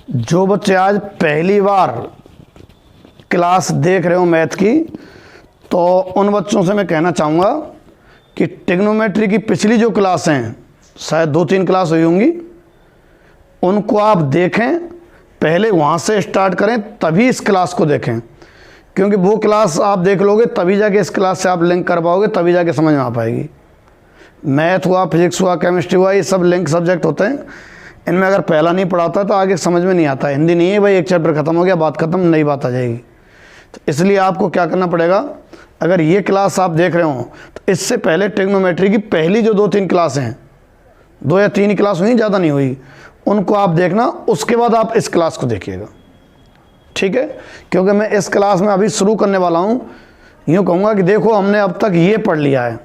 जो बच्चे आज पहली बार क्लास देख रहे हो मैथ की, तो उन बच्चों से मैं कहना चाहूँगा कि ट्रिग्नोमेट्री की पिछली जो क्लास हैं, शायद 2-3 क्लास हुई होंगी, उनको आप देखें, पहले वहाँ से स्टार्ट करें तभी इस क्लास को देखें, क्योंकि वो क्लास आप देख लोगे तभी जाके इस क्लास से आप लिंक कर पाओगे, तभी जाके समझ में आ पाएगी। मैथ हुआ, फिजिक्स हुआ, केमिस्ट्री हुआ, ये सब लिंक सब्जेक्ट होते हैं। इनमें अगर पहला नहीं पढ़ाता तो आगे समझ में नहीं आता। हिंदी नहीं है भाई, एक चैप्टर खत्म हो गया, बात खत्म, नई बात आ जाएगी। तो इसलिए आपको क्या करना पड़ेगा, अगर ये क्लास आप देख रहे हो तो इससे पहले ट्रिग्नोमेट्री की पहली जो 2-3 क्लास हैं, 2 या 3 क्लास हुई, ज़्यादा नहीं हुई, उनको आप देखना, उसके बाद आप इस क्लास को देखिएगा, ठीक है। क्योंकि मैं इस क्लास में अभी शुरू करने वाला हूँ, यूँ कहूँगा कि देखो हमने अब तक ये पढ़ लिया है,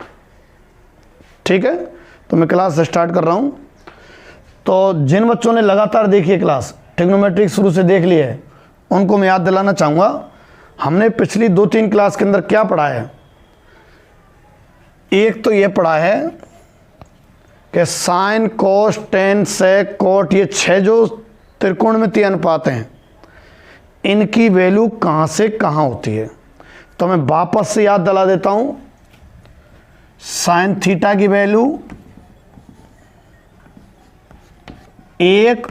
ठीक है। तो मैं क्लास स्टार्ट कर रहा हूँ। तो जिन बच्चों ने लगातार देखी है क्लास, ट्रिग्नोमेट्री शुरू से देख ली है, उनको मैं याद दिलाना चाहूँगा, हमने पिछली 2-3 क्लास के अंदर क्या पढ़ा है। एक तो ये पढ़ा है कि साइन, कोस, टेन, सेक, कोट, ये 6 जो त्रिकोणमितीय अनुपात हैं, इनकी वैल्यू कहाँ से कहाँ होती है। तो मैं वापस से याद दिला देता हूँ। साइन थीटा की वैल्यू 1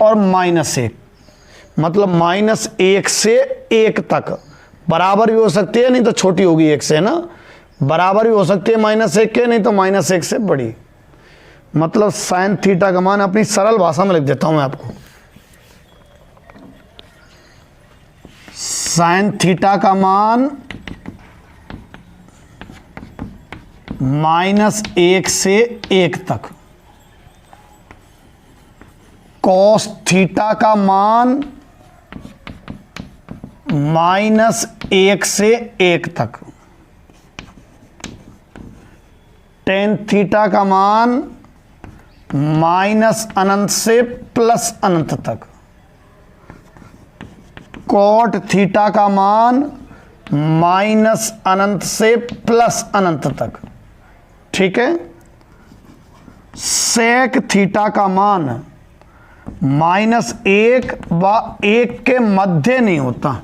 और -1, मतलब -1 से 1 तक बराबर भी हो सकती है, नहीं तो छोटी होगी 1 से, है ना। बराबर भी हो सकती है -1 के, नहीं तो -1 से बड़ी। मतलब साइन थीटा का मान अपनी सरल भाषा में लिख देता हूं मैं आपको। साइन थीटा का मान -1 से 1 तक, कॉस थीटा का मान -1 से 1 तक, टेन थीटा का मान -अनंत से +अनंत तक, कॉट थीटा का मान -अनंत से +अनंत तक, ठीक है। सेक थीटा का मान -1 व 1 के मध्य नहीं होता,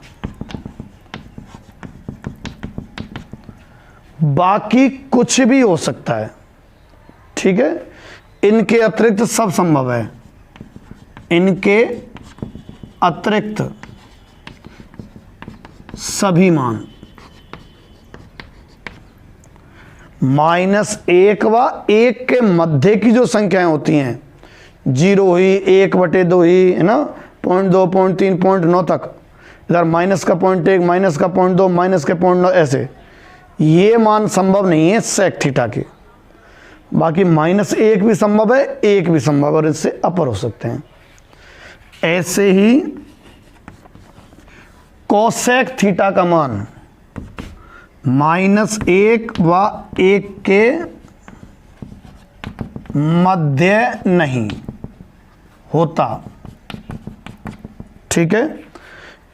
बाकी कुछ भी हो सकता है, ठीक है। इनके अतिरिक्त सब संभव है, इनके अतिरिक्त सभी मान। -1 व 1 के मध्य की जो संख्याएं होती हैं, 0 हुई, 1/2 हुई, है ना, 0.2, 0.3, 0.9 तक, इधर माइनस का 0.1, माइनस का 0.2, माइनस के 0.9, ऐसे ये मान संभव नहीं है सेक थीटा के। बाकी -1 भी संभव है, 1 भी संभव है, और इससे अपर हो सकते हैं। ऐसे ही कोसेक थीटा का मान -1 व 1 के मध्य नहीं होता, ठीक है।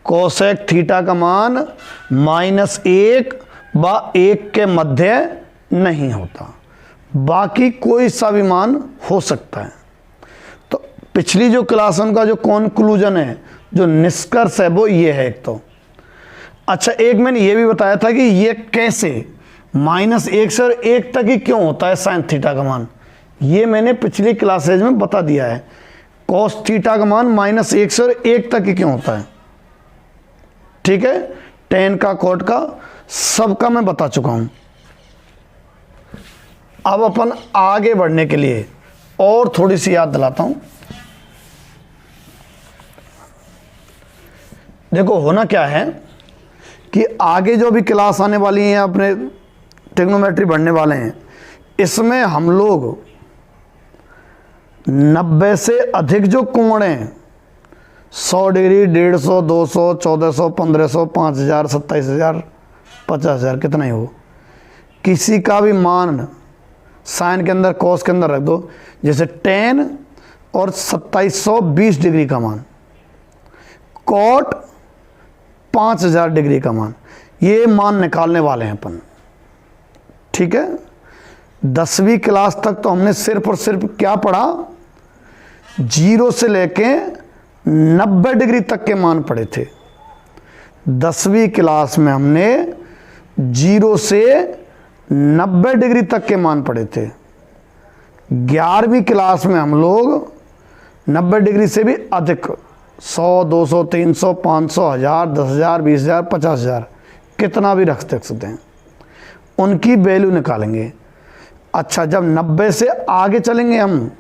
कोसेक थीटा का मान -1 व 1 के मध्य नहीं होता, बाकी कोई सा भी मान हो सकता है। तो पिछली जो क्लास उनका जो कॉन्क्लूजन है, जो निष्कर्ष है, वो ये है। एक तो अच्छा, एक मैंने ये भी बताया था कि ये कैसे -1 से और 1 तक ही क्यों होता है साइन थीटा का मान, ये मैंने पिछली क्लासेज में बता दिया है। कॉस थीटा का मान -1 से और 1 तक ही क्यों होता है, ठीक है। टेन का, कोट का, सबका मैं बता चुका हूं। अब अपन आगे बढ़ने के लिए और थोड़ी सी याद दिलाता हूं। देखो होना क्या है कि आगे जो भी क्लास आने वाली है, अपने ट्रिग्नोमेट्री बढ़ने वाले हैं, इसमें हम लोग 90 से अधिक जो कोण हैं, 100 डिग्री, 150, 200, 1400, 1500, 5000, 27000, 50000, कितना ही हो, किसी का भी मान साइन के अंदर, कॉस के अंदर रख दो। जैसे टेन और 2720 डिग्री का मान, कॉट 5000 डिग्री का मान, ये मान निकालने वाले हैं अपन, ठीक है। 10वीं क्लास तक तो हमने सिर्फ और सिर्फ क्या पढ़ा, 0 से लेके 90 डिग्री तक के मान पढ़े थे। 10वीं क्लास में हमने 0 से 90 डिग्री तक के मान पढ़े थे। 11वीं क्लास में हम लोग 90 डिग्री से भी अधिक 100, 200, 300, 500, 1000, 10,000, 20,000, 50,000 कितना भी रख सकते हैं, उनकी वैल्यू निकालेंगे। अच्छा, जब 90 से आगे चलेंगे हम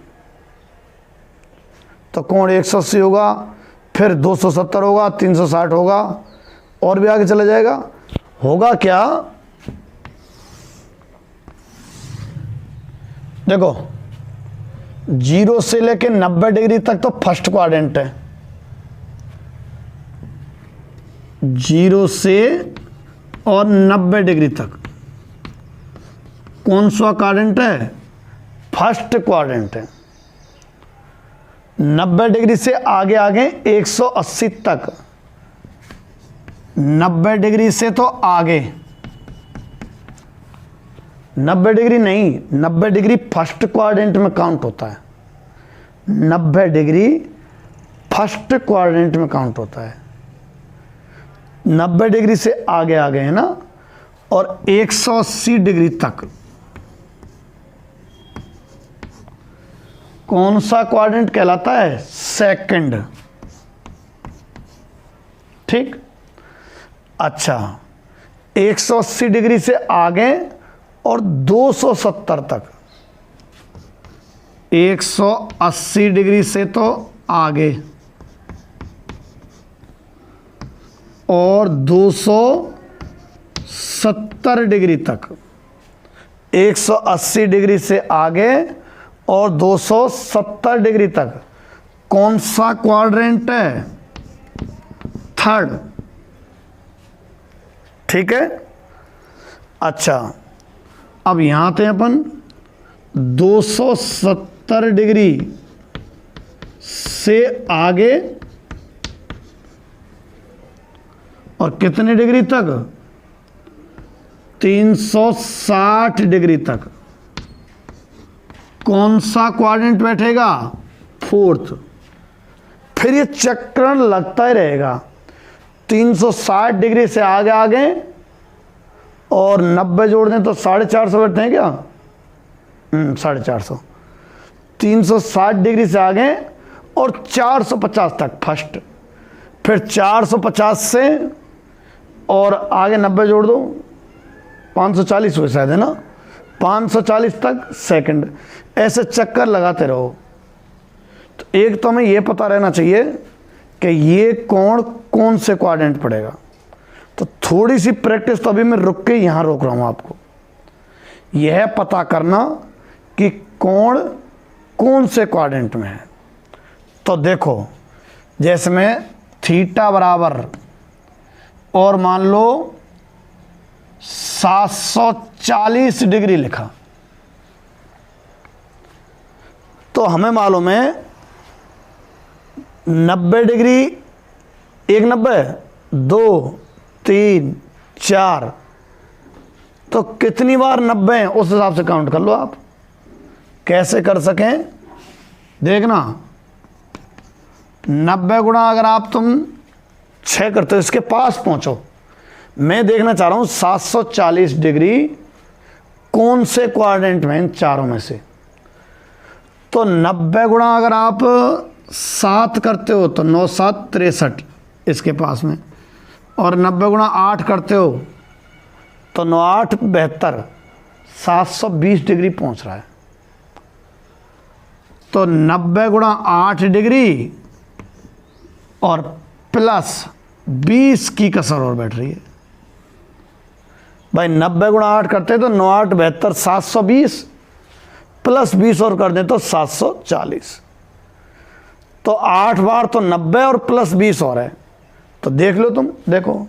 तो कोण 180 होगा, फिर 270 होगा, 360 होगा, और भी आगे चला जाएगा। होगा क्या, देखो 0 से लेके 90 डिग्री तक तो फर्स्ट क्वाड्रेंट है। 0 से और 90 डिग्री तक कौन सा क्वाड्रेंट है? फर्स्ट क्वाड्रेंट है। 90 डिग्री से आगे आगे 180 तक, 90 डिग्री से तो आगे, 90 डिग्री नहीं, 90 डिग्री फर्स्ट क्वाड्रेंट में काउंट होता है। 90 डिग्री फर्स्ट क्वाड्रेंट में काउंट होता है। 90 डिग्री से आगे आ गए है ना, और 180 डिग्री तक कौन सा क्वाड्रेंट कहलाता है? सेकंड। ठीक। अच्छा, 180 डिग्री से आगे और 270 तक, 180 डिग्री से तो आगे और 270 डिग्री तक, 180 डिग्री से आगे और 270 डिग्री तक कौन सा क्वाड्रेंट है? थर्ड। ठीक है। अच्छा, अब यहां थे अपन 270 डिग्री से आगे और कितने डिग्री तक? 360 डिग्री तक कौन सा क्वाड्रेंट बैठेगा? फोर्थ। फिर ये चक्रण लगता ही रहेगा। 360 डिग्री से आगे आगे और 90 जोड़ दें तो 450 बैठते हैं क्या? 450। 360 डिग्री से आगे और 450 तक फर्स्ट, फिर 450 से और आगे 90 जोड़ दो, 540 हुए शायद, है ना? 540 तक सेकंड। ऐसे चक्कर लगाते रहो। तो एक तो हमें यह पता रहना चाहिए कि ये कोण कौन से क्वाड्रेंट पड़ेगा। तो थोड़ी सी प्रैक्टिस तो अभी मैं रुक के यहाँ रोक रहा हूँ आपको, यह पता करना कि कोण कौन से क्वाड्रेंट में है। तो देखो, जैसे मैं थीटा बराबर और मान लो 740 डिग्री लिखा, तो हमें मालूम है 90 डिग्री, 1 90, 2, 3, 4, तो कितनी बार 90 है उस हिसाब से काउंट कर लो आप। कैसे कर सकें देखना, 90 गुणा अगर आप तुम 6 करते हो, इसके पास पहुंचो। मैं देखना चाह रहा हूं 740 डिग्री कौन से क्वाड्रेंट में, इन चारों में से। तो 90 गुणा अगर आप 7 करते हो तो 9 7 63 इसके पास में, और 90 गुणा 8 करते हो तो 9 8 72, 720 डिग्री पहुंच रहा है। तो 90 गुणा 8 डिग्री और प्लस 20 की कसर और बैठ रही है भाई। 90 गुणा 8 करते तो 9 8 72, 720 प्लस 20 और कर दें तो 740। तो 8 बार तो 90 और प्लस 20 और है। तो देख लो तुम, देखो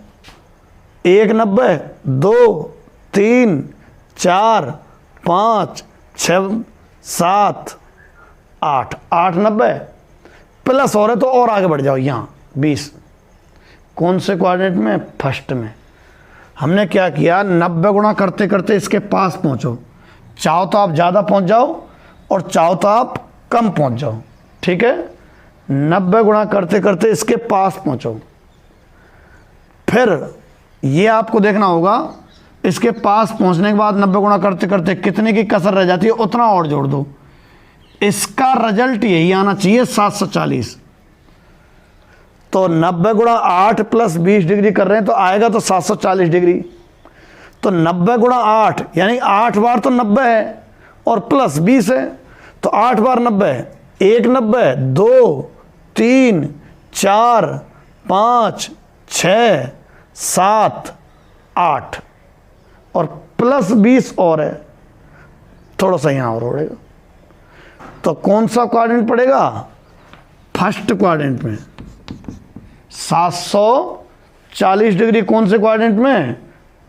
1 90, 2 3 4 5 6 7 8, 8 90 प्लस और है तो और आगे बढ़ जाओ, यहाँ 20। कौन से क्वाड्रेंट में? फर्स्ट में। हमने क्या किया, 90 गुणा करते करते इसके पास पहुंचो। चाहो तो आप ज़्यादा पहुंच जाओ और चाहो तो आप कम पहुंच जाओ। ठीक है, 90 गुणा करते करते इसके पास पहुंचो। फिर ये आपको देखना होगा, इसके पास पहुंचने के बाद 90 गुणा करते करते कितने की कसर रह जाती है उतना और जोड़ दो। इसका रिजल्ट यही आना चाहिए 740। तो 90 गुणा 8 प्लस 20 डिग्री कर रहे हैं तो आएगा तो 740 डिग्री। तो 90 गुणा 8 यानी 8 बार तो 90 है और प्लस 20 है, तो 8 बार 90 है, 1 90, 2 3 4 5 6 7 8 और प्लस 20 और है, थोड़ा सा यहाँ और उड़ेगा। तो कौन सा क्वाड्रेंट पड़ेगा? फर्स्ट क्वाड्रेंट में। 740 डिग्री कौन से क्वाड्रेंट में?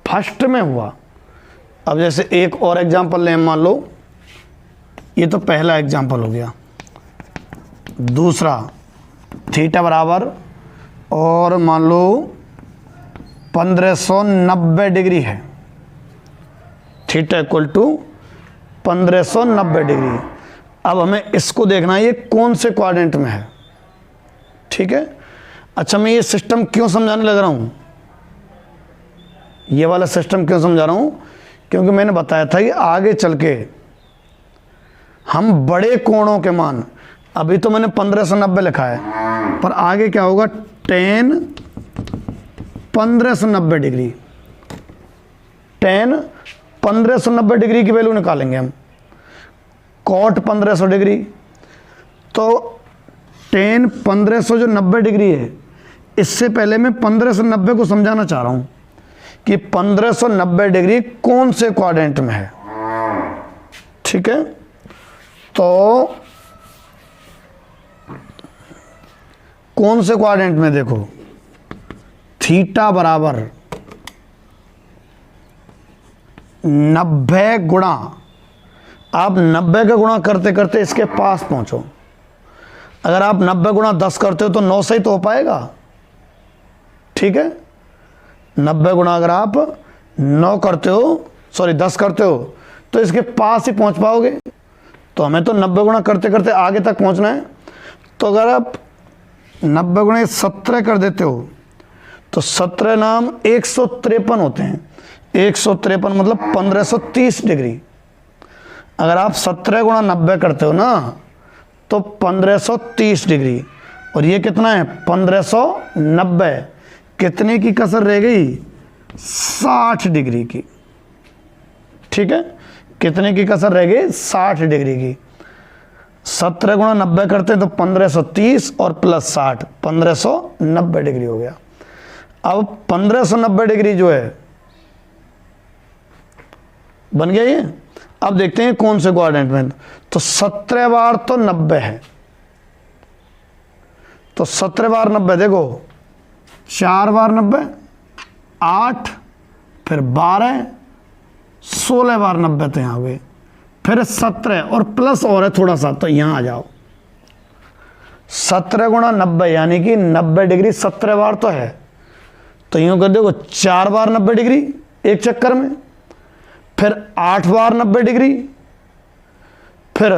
फर्स्ट में हुआ। अब जैसे एक और एग्जांपल लें, मान लो ये तो पहला एग्जांपल हो गया। दूसरा, थीटा बराबर और मान लो 1590 डिग्री है। Theta equal to 1590 degree. अब हमें इसको देखना है ये कौन से क्वाड्रेंट में है। ठीक है। अच्छा, मैं ये सिस्टम क्यों समझाने लग रहा हूँ, ये वाला सिस्टम क्यों समझा रहा हूँ? क्योंकि मैंने बताया था कि आगे चल के हम बड़े कोणों के मान, अभी तो मैंने 1590 लिखा है, पर आगे क्या होगा? tan 1590 degree. tan 1590 डिग्री की वैल्यू निकालेंगे हम। cot 1500 डिग्री, तो tan 1500 जो 90 डिग्री है, इससे पहले मैं 1590 को समझाना चाह रहा हूं कि 1590 डिग्री कौन से क्वाड्रेंट में है। ठीक है। तो कौन से क्वाड्रेंट में? देखो, थीटा बराबर 90 गुणा, आप 90 का गुणा करते करते इसके पास पहुंचो। अगर आप 90 गुणा 10 करते हो तो 9 से ही तो हो पाएगा। ठीक है। 90 गुणा अगर आप 9 करते हो, सॉरी 10 करते हो, तो इसके पास ही पहुंच पाओगे। तो हमें तो 90 गुणा करते करते आगे तक पहुंचना है। तो अगर आप 90 गुणा 17 कर देते हो तो 17 नाम 153 होते हैं। 153 मतलब 1530 डिग्री। अगर आप 17 गुणा 90 करते हो ना तो 1530 डिग्री, और ये कितना है? 1590। कितने की कसर रह गई? 60 डिग्री की। ठीक है। कितने की कसर रह गई? 60 डिग्री की। 17 गुणा 90 करते तो 1530 और प्लस 60, 1590 डिग्री हो गया। अब 1590 डिग्री जो है बन गया ये। अब देखते हैं कौन से क्वाड्रेंट में। तो 17 बार तो 90 है, तो 17 बार 90, देखो 4 बार 90, 8, फिर 12, 16 बार 90 तो यहाँ हुए, फिर 17 और प्लस और है थोड़ा सा, तो यहाँ आ जाओ। 17 गुणा 90 यानी कि 90 डिग्री 17 बार तो है, तो यूँ कर देखो 4 बार 90 डिग्री एक चक्कर में, फिर 8 बार 90 डिग्री, फिर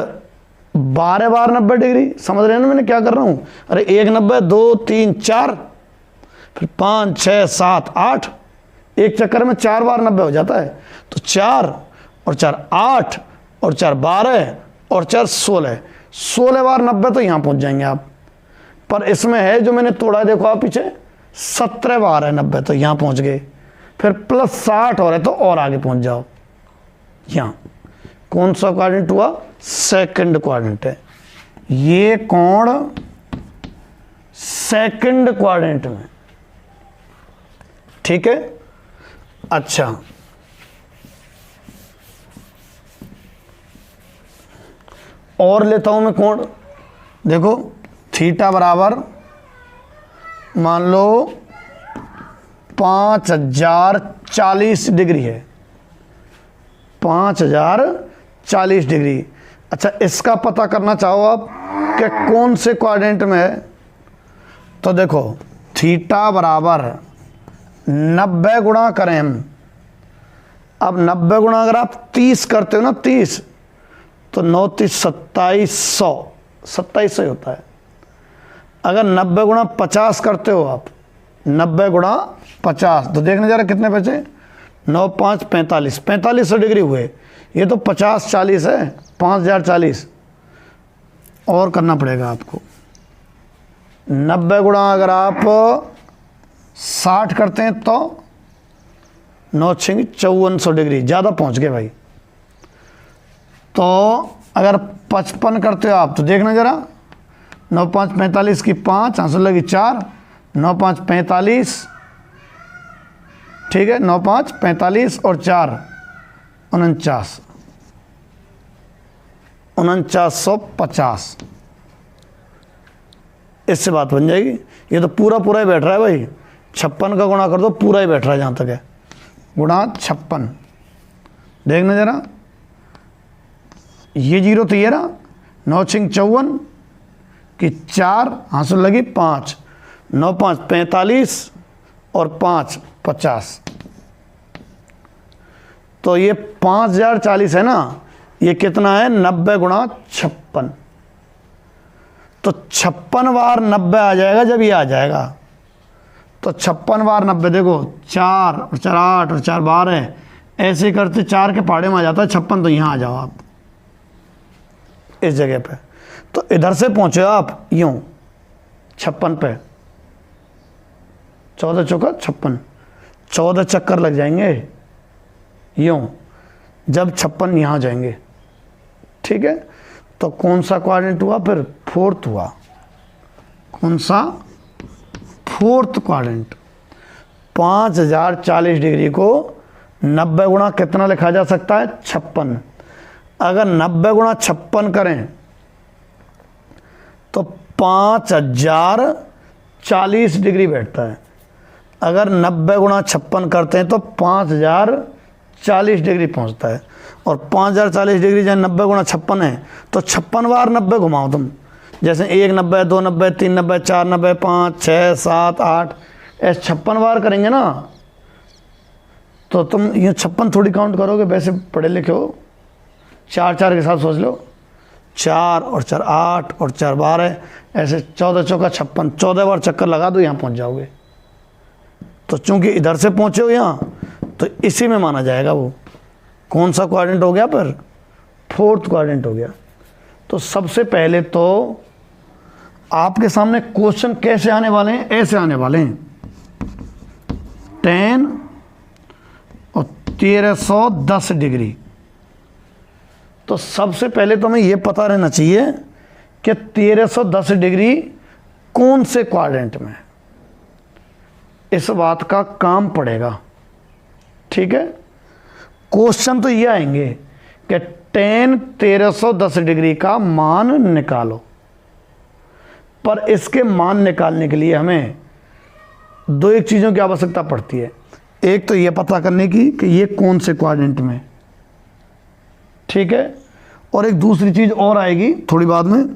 12 बार 90 डिग्री। समझ रहे हैं ना मैंने क्या कर रहा हूँ? अरे 1 90, 2 3 4, फिर 5 6 7 8, एक चक्कर में 4 बार 90 हो जाता है। तो 4 और 4 8 और 4 12 और 4 16, 16 बार 90 तो यहाँ पहुँच जाएंगे आप। पर इसमें है जो मैंने तोड़ा है, देखो आप पीछे 17 बार है 90, तो यहाँ पहुँच गए। फिर प्लस 60 और है तो और आगे पहुँच जाओ। यहाँ कौन सा क्वाड्रेंट हुआ? सेकंड क्वाड्रेंट है। ये कोण सेकंड क्वाड्रेंट में। ठीक है। अच्छा, और लेता हूं मैं कोण। देखो थीटा बराबर मान लो 5040 डिग्री है। 5040 डिग्री। अच्छा, इसका पता करना चाहो आप कि कौन से क्वाड्रेंट में है, तो देखो थीटा बराबर 90 गुणा करें हम। अब 90 गुणा अगर आप 30 करते हो ना, 30, तो 9 30 2700 ही होता है। अगर 90 गुणा 50 करते हो आप, 90 गुणा 50, तो देखने जरा कितने बचे, 9 5 45, 4500 डिग्री हुए। ये तो 50 40 है, 5040 और करना पड़ेगा आपको। 90 गुणा अगर आप 60 करते हैं तो 9 6 5400 डिग्री, ज़्यादा पहुंच गए भाई। तो अगर 55 करते हो आप, तो देखना ज़रा, 9 5 45 की 5, आंसर लगी 4, 9 5 45, ठीक है, 9 5 45 और 4 49, 4950। इससे बात बन जाएगी। ये तो पूरा पूरा ही बैठ रहा है भाई, 56 का गुणा कर दो, पूरा ही बैठ रहा है जहाँ तक है, गुणा 56। देखना जरा, ये 0 तो ये रहा, 9 6 54 की 4, हासिल लगी 5, 9 5 45 और 5 50। तो ये 5040 है ना, ये कितना है, 90 गुणा 56। तो 56 बार 90 आ जाएगा जब ये आ जाएगा। तो 56 बार 90, देखो 4 और 4 8 और 4 12, ऐसे करते 4 के पहाड़े में आ जाता है 56। तो यहाँ आ जाओ आप इस जगह पे। तो इधर से पहुंचे आप यूं 56 पे, 14 चौका 56, 14 चक्कर लग जाएंगे यूं, जब 56 यहाँ जाएंगे, ठीक है। तो कौन सा क्वाड्रेंट हुआ फिर, 4th हुआ। कौन सा, 4th क्वाड्रेंट। 5040 डिग्री को 90 गुणा कितना लिखा जा सकता है, 56। अगर 90 गुणा 56 करें तो 5040 डिग्री बैठता है। अगर 90 गुणा 56 करते हैं तो 5040 डिग्री पहुंचता है। और 5040 डिग्री जब 90 गुणा 56 है, तो 56 बार 90 घुमाओ तुम, जैसे 1 90 2 90 3 90 4 90 5 6 7 8, ऐसे 56 बार करेंगे ना। तो तुम ये 56 थोड़ी काउंट करोगे, वैसे पढ़े लिखे हो, 4 4 के साथ सोच लो, 4 और 4 8 और 4 12, ऐसे 14 चौका 56, 14 बार चक्कर लगा दो, यहाँ पहुँच जाओगे। तो चूंकि इधर से पहुँचे हो यहाँ, तो इसी में माना जाएगा वो। कौन सा क्वाड्रेंट हो गया पर, 4th क्वाड्रेंट हो गया। तो सबसे पहले तो आपके सामने क्वेश्चन कैसे आने वाले हैं, ऐसे आने वाले हैं, 10 और 1310 डिग्री। तो सबसे पहले तो हमें यह पता रहना चाहिए कि 1310 डिग्री कौन से क्वाड्रेंट में, इस बात का काम पड़ेगा, ठीक है। क्वेश्चन तो ये आएंगे कि 10 1310 डिग्री का मान निकालो, पर इसके मान निकालने के लिए हमें दो एक चीज़ों की आवश्यकता पड़ती है। एक तो ये पता करने की कि ये कौन से क्वाड्रेंट में, ठीक है। और एक दूसरी चीज़ और आएगी थोड़ी बाद में,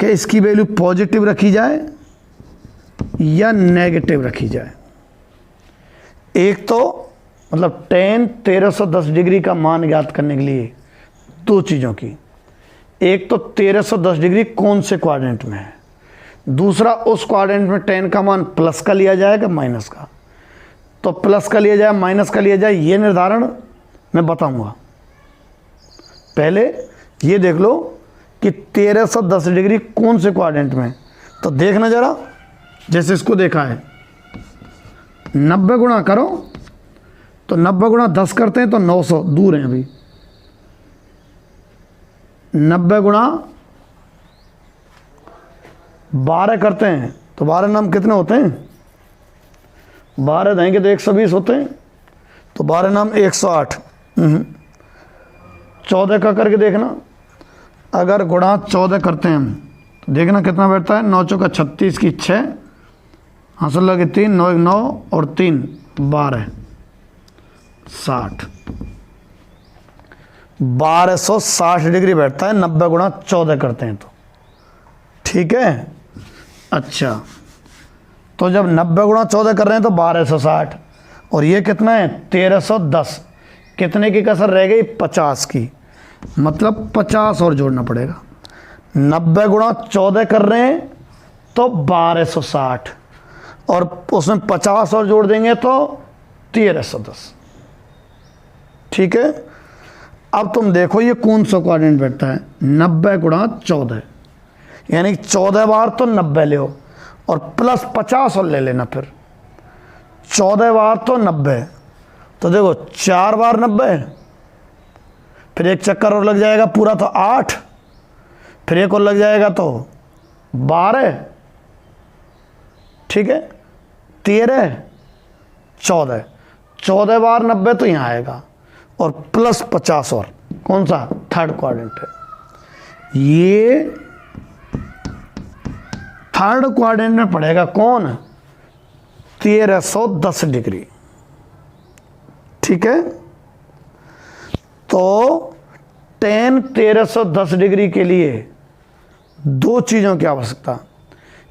कि इसकी वैल्यू पॉजिटिव रखी जाए या नेगेटिव रखी जाए। एक तो मतलब 10 1310 डिग्री का मान ज्ञात करने के लिए दो चीज़ों की, एक तो 1310 डिग्री कौन से क्वाड्रेंट में है, दूसरा उस क्वाड्रेंट में 10 का मान प्लस का लिया जाएगा माइनस का। तो प्लस का लिया जाए माइनस का लिया जाए, ये निर्धारण मैं बताऊंगा। पहले ये देख लो कि 1310 डिग्री कौन से क्वाड्रेंट में। तो देखना जरा, जैसे इसको देखा है, 90 गुणा करो तो 90 गुणा 10 करते हैं तो 900, दूर हैं अभी। 90 गुणा 12 करते हैं तो 12 नाम कितने होते हैं, 12 देंगे तो 120 होते हैं, तो 12 नाम 108। 14 का करके देखना, अगर गुणा 14 करते हैं हम तो देखना कितना बैठता है, 9 चौका 36 की 6, हासिल लगे 3, 9 1 9 और 3 12 60, 1260 डिग्री बैठता है 90 गुणा 14 करते हैं तो, ठीक है। अच्छा, तो जब 90 गुणा 14 कर रहे हैं तो 1260, और ये कितना है 1310, कितने की कसर रह गई, 50 की, मतलब 50 और जोड़ना पड़ेगा। 90 गुणा 14 कर रहे हैं तो 1260, और उसमें 50 और जोड़ देंगे तो 1310। ठीक है, अब तुम देखो ये कौन सा क्वाड्रेंट बैठता है, 90 गुणा 14, यानी 14 बार तो 90 ले और प्लस 50 और ले लेना, फिर 14 बार तो 90, तो देखो 4 बार 90, फिर एक चक्कर और लग जाएगा पूरा तो 8, फिर एक और लग जाएगा तो 12, ठीक है, 13, 14, 14 बार 90 तो यहाँ आएगा, और प्लस 50 और, कौन सा, थर्ड क्वाड्रेंट है ये। थर्ड क्वाड्रेंट में पड़ेगा कौन, 1310 डिग्री। ठीक है, तो tan 1310 डिग्री के लिए दो चीज़ों की आवश्यकता,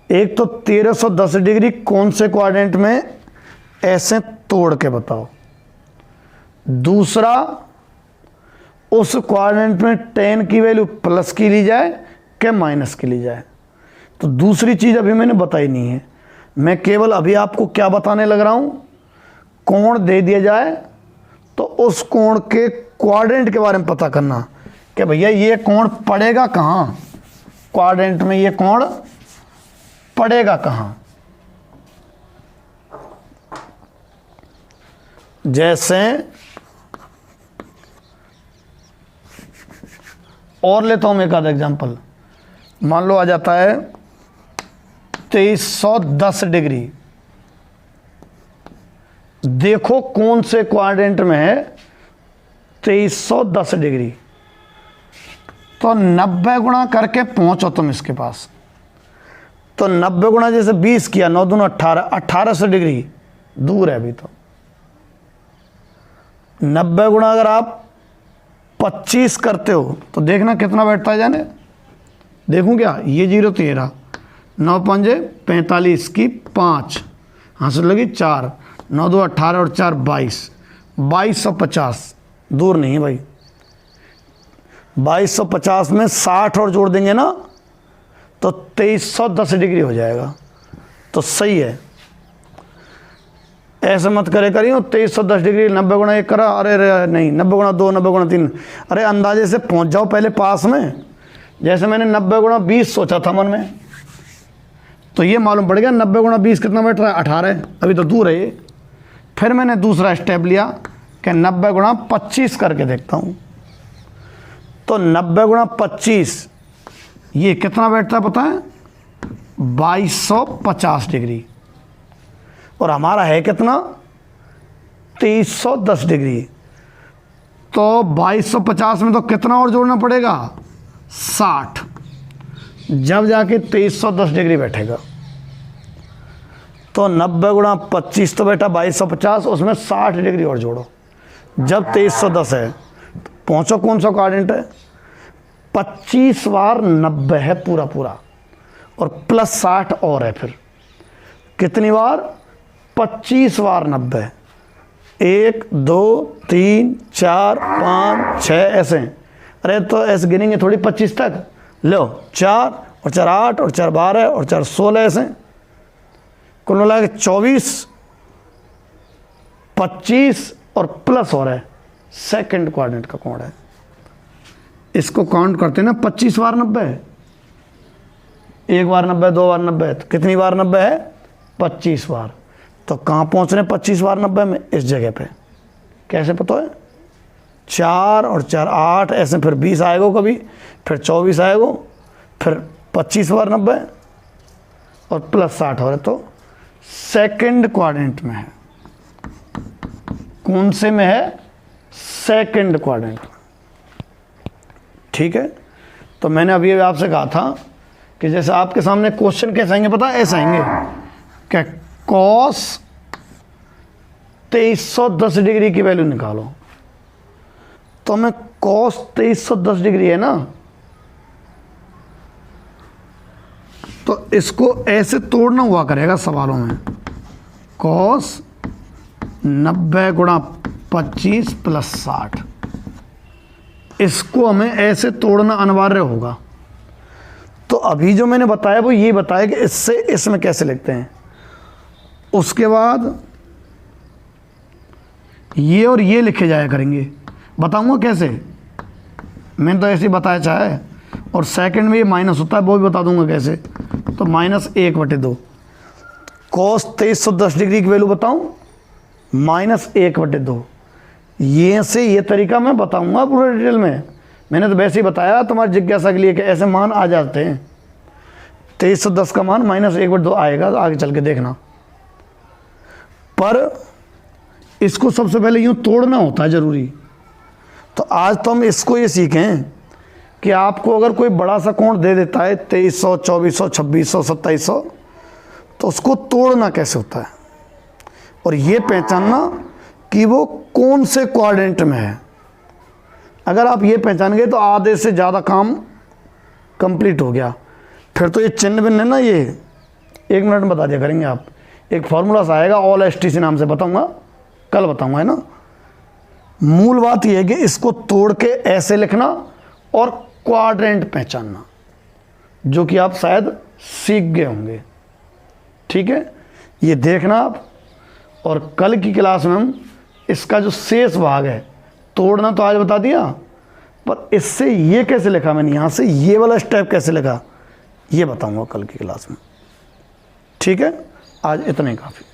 एक तो 1310 डिग्री कौन से क्वाड्रेंट में ऐसे तोड़ के बताओ, दूसरा उस क्वाड्रेंट में tan की वैल्यू प्लस की ली जाए कि माइनस की ली जाए। तो दूसरी चीज़ अभी मैंने बताई नहीं है, मैं केवल अभी आपको क्या बताने लग रहा हूँ, कोण दे दिया जाए तो उस कोण के क्वाड्रेंट के बारे में पता करना कि भैया ये कोण पड़ेगा कहाँ, क्वाड्रेंट में ये कोण पड़ेगा कहाँ। जैसे और लेता हूँ एक आधा एग्जाम्पल, मान लो आ जाता है 2310 डिग्री, देखो कौन से क्वाड्रेंट में है 2310 डिग्री, तो 90 गुणा करके पहुंचो तुम इसके पास, तो 90 गुणा जैसे 20 किया, 9 दूना 18, 1800 डिग्री दूर है अभी तो। 90 गुणा अगर आप 25 करते हो तो देखना कितना बैठता है, जाने देखूं क्या, ये 0 13, 9 पंजे 45 की 5, हाँ से लगी 4, 9 2 18 और 4 22, 2250 दूर नहीं है भाई। 2250 में 60 और जोड़ देंगे ना तो 2310 डिग्री हो जाएगा, तो सही है। ऐसे मत करियो 2310 डिग्री 90 गुणा 1 करा, अरे नहीं 90 गुणा 2, 90 गुणा 3, अरे अंदाजे से पहुंच जाओ पहले पास में। जैसे मैंने 90 गुणा 20 सोचा था मन में, तो ये मालूम पड़ गया 90 गुणा 20 कितना बैठ रहा है, 18, अभी तो दूर है ये। फिर मैंने दूसरा स्टेप लिया कि 90 गुणा 25 करके देखता हूँ, तो 90 गुणा 25 ये कितना बैठता है पता है, 2250 डिग्री, और हमारा है कितना 2310 डिग्री, तो 2250 में तो कितना और जोड़ना पड़ेगा 60, जब जाके 2310 डिग्री बैठेगा। तो 90 गुणा 25 तो बेटा 2250, उसमें 60 डिग्री और जोड़ो, जब 2310 है तो पहुँचो कौन सा क्वाड्रेंट है, 25 बार 90 है पूरा पूरा, और प्लस 60 और है, फिर कितनी बार 25 बार 90, 1 2 3 4 5 6 ऐसे, अरे तो ऐसे गिनेंगे थोड़ी 25 तक, लो 4 और 4 8 और 4 12 और 4 16 ऐसे, कुल मिला के 24, 25 और प्लस हो रहा है, सेकंड क्वाड्रेंट का कोण है। इसको काउंट करते हैं ना 25 बार 90, एक बार 90, 2 बार 90, तो कितनी बार 90 है 25 बार। तो कहाँ पहुँच रहे हैं 25 बार 90 में, इस जगह पे। कैसे पता है, 4 और 4 8 ऐसे, फिर 20 आएगा कभी, फिर 24 आएगा, फिर 25 बार 90 और प्लस 60 हो रहा है, तो सेकंड क्वाड्रेंट में है। कौन से में है, सेकंड क्वाड्रेंट। ठीक है, तो मैंने अभी आपसे कहा था कि जैसे आपके सामने क्वेश्चन कैसे आएंगे पता है, ऐसे आएंगे क्या, कॉस 2310 डिग्री की वैल्यू निकालो, तो मैं कॉस 2310 डिग्री है ना, तो इसको ऐसे तोड़ना हुआ करेगा सवालों में, कॉस 90 गुणा 25 प्लस 60, इसको हमें ऐसे तोड़ना अनिवार्य होगा। तो अभी जो मैंने बताया वो ये बताया कि इससे इसमें कैसे लिखते हैं। उसके बाद ये और ये लिखे जाया करेंगे, बताऊंगा कैसे, मैंने तो ऐसे ही बताया चाहे। और सेकंड में ये माइनस होता है वो भी बता दूंगा कैसे। तो -1/2 cos 2310 डिग्री की वैल्यू बताऊं, -1/2। ये से ये तरीका मैं बताऊंगा पूरे डिटेल में, मैंने तो वैसे ही बताया तुम्हारी जिज्ञासा के लिए कि ऐसे मान आ जाते हैं। 2310 का मान -1/2 आएगा, आगे चल के देखना। पर इसको सबसे पहले यूँ तोड़ना होता है ज़रूरी। तो आज तो हम इसको ये सीखें कि आपको अगर कोई बड़ा सा कोण दे देता है 2300, 2400, 2600, 2700, तो उसको तोड़ना कैसे होता है और ये पहचानना कि वो कौन से क्वाड्रेंट में है। अगर आप ये पहचान गए तो आधे से ज़्यादा काम कंप्लीट हो गया। फिर तो ये चिन्ह भिन्न है ना, ये 1 मिनट में बता दिया करेंगे आप। एक फार्मूला सा आएगा ऑल STC नाम से, बताऊंगा कल बताऊंगा, है ना। मूल बात यह है कि इसको तोड़ के ऐसे लिखना और क्वाड्रेंट पहचानना, जो कि आप शायद सीख गए होंगे। ठीक है, ये देखना आप। और कल की क्लास में हम इसका जो शेष भाग है, तोड़ना तो आज बता दिया, पर इससे ये कैसे लिखा मैंने, यहाँ से ये वाला स्टेप कैसे लिखा, ये बताऊंगा कल की क्लास में। ठीक है, आज इतना ही काफ़ी।